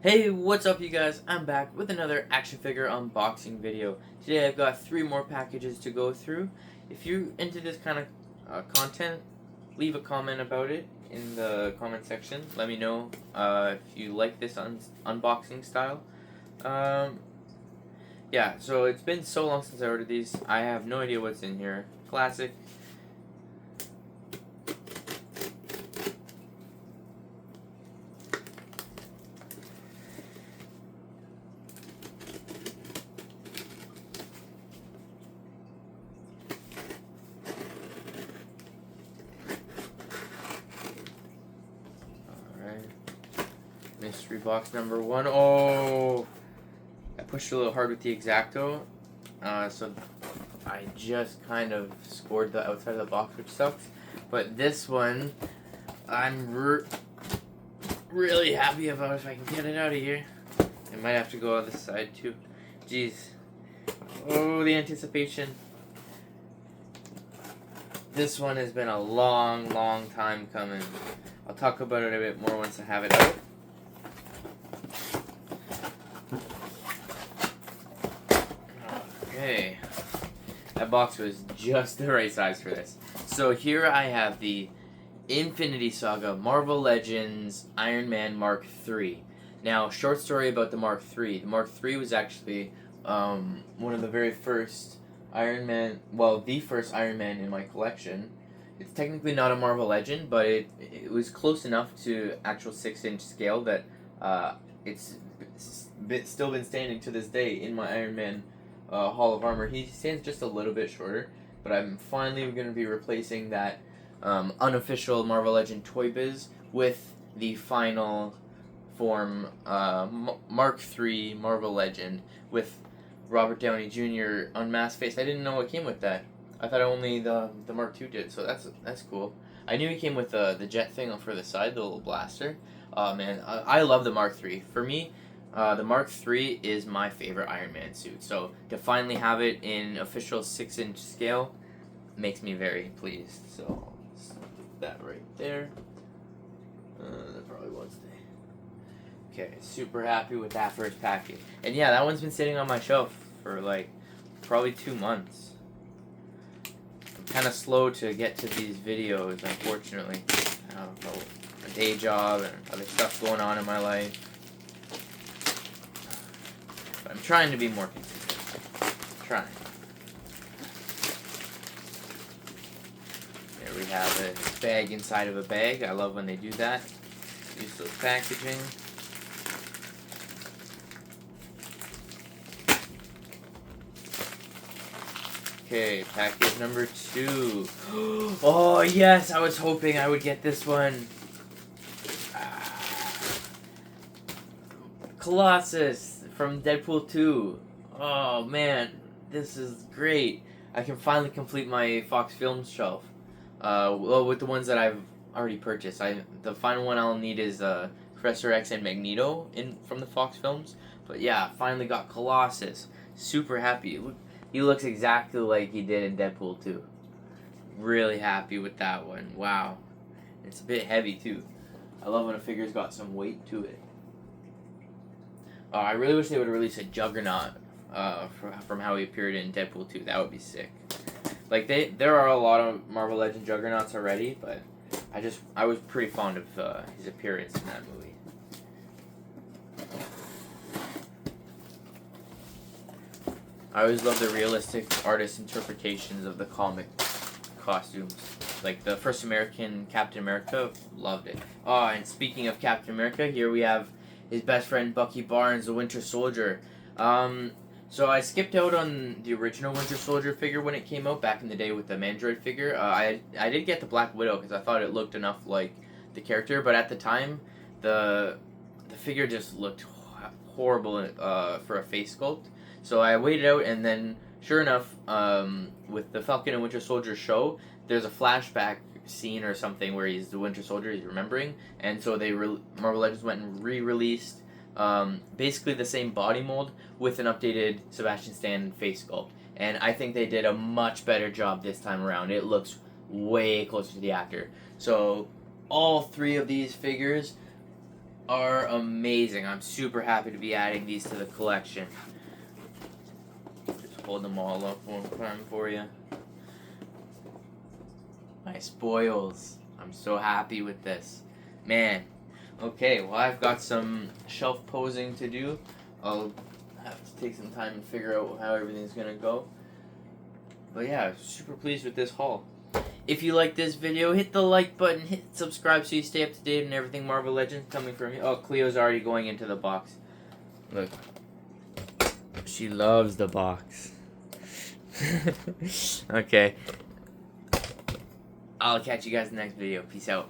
Hey, what's up you guys? I'm back with another action figure unboxing video. Today I've got 3 more packages to go through. If you're into this kind of content, leave a comment about it in the comment section. Let me know if you like this unboxing style. Yeah, so it's been so long since I ordered these. I have no idea what's in here. Classic. Mystery box number 1. Oh, I pushed a little hard with the X-Acto, so I just kind of scored the outside of the box, which sucks. But this one, I'm really happy about if I can get it out of here. I might have to go on this side too. Jeez. Oh, the anticipation. This one has been a long time coming. I'll talk about it a bit more once I have it out. Okay, that box was just the right size for this. So here I have the Infinity Saga Marvel Legends Iron Man Mark III. Now, short story about the Mark III. The Mark III was actually one of the very first Iron Man, well, the first Iron Man in my collection. It's technically not a Marvel Legend, but it was close enough to actual 6-inch scale that it's still been standing to this day in my Iron Man Hall of Armor. He stands just a little bit shorter, but I'm finally going to be replacing that unofficial Marvel Legend Toy Biz with the final form Mark III Marvel Legend with Robert Downey Jr. unmasked face. I didn't know it came with that. I thought only the Mark II did, so that's cool. I knew he came with the jet thing for the side, the little blaster. Oh man, I love the Mark III. For me, the Mark III is my favorite Iron Man suit. So to finally have it in official 6-inch scale makes me very pleased. So that right there. That probably won't stay. Okay, super happy with that first package. And yeah, that one's been sitting on my shelf for like probably 2 months. I'm kind of slow to get to these videos, unfortunately. I don't know, a day job and other stuff going on in my life. But I'm trying to be more consistent. Trying. There we have a bag inside of a bag. I love when they do that. Useless packaging. Okay, package number 2. Oh yes, I was hoping I would get this one. Colossus from Deadpool 2. Oh man, this is great. I can finally complete my Fox Films shelf. Well, with the ones that I've already purchased. The final one I'll need is Professor X and Magneto from the Fox Films. But yeah, finally got Colossus. Super happy. He looks exactly like he did in Deadpool 2. Really happy with that one. Wow. It's a bit heavy too. I love when a figure's got some weight to it. I really wish they would release a Juggernaut from how he appeared in Deadpool 2. That would be sick. Like there are a lot of Marvel Legend Juggernauts already, but I was pretty fond of his appearance in that movie. I always love the realistic artist interpretations of the comic costumes. Like the first American Captain America, loved it. Oh, and speaking of Captain America, here we have his best friend Bucky Barnes, the Winter Soldier. So I skipped out on the original Winter Soldier figure when it came out back in the day with the Mandroid figure. I did get the Black Widow because I thought it looked enough like the character, but at the time, the figure just looked horrible for a face sculpt. So I waited out, and then sure enough, with the Falcon and Winter Soldier show, there's a flashback scene or something where he's the Winter Soldier, he's remembering, and so Marvel Legends went and re-released basically the same body mold with an updated Sebastian Stan face sculpt, and I think they did a much better job this time around. It looks way closer to the actor. So all 3 of these figures are amazing. I'm super happy to be adding these to the collection. Just hold them all up one time for you. My spoils. I'm so happy with this. Man. Okay, well, I've got some shelf posing to do. I'll have to take some time and figure out how everything's gonna go. But yeah, super pleased with this haul. If you like this video, hit the like button, hit subscribe so you stay up to date on everything Marvel Legends coming from me. Oh, Cleo's already going into the box. Look. She loves the box. Okay. I'll catch you guys in the next video. Peace out.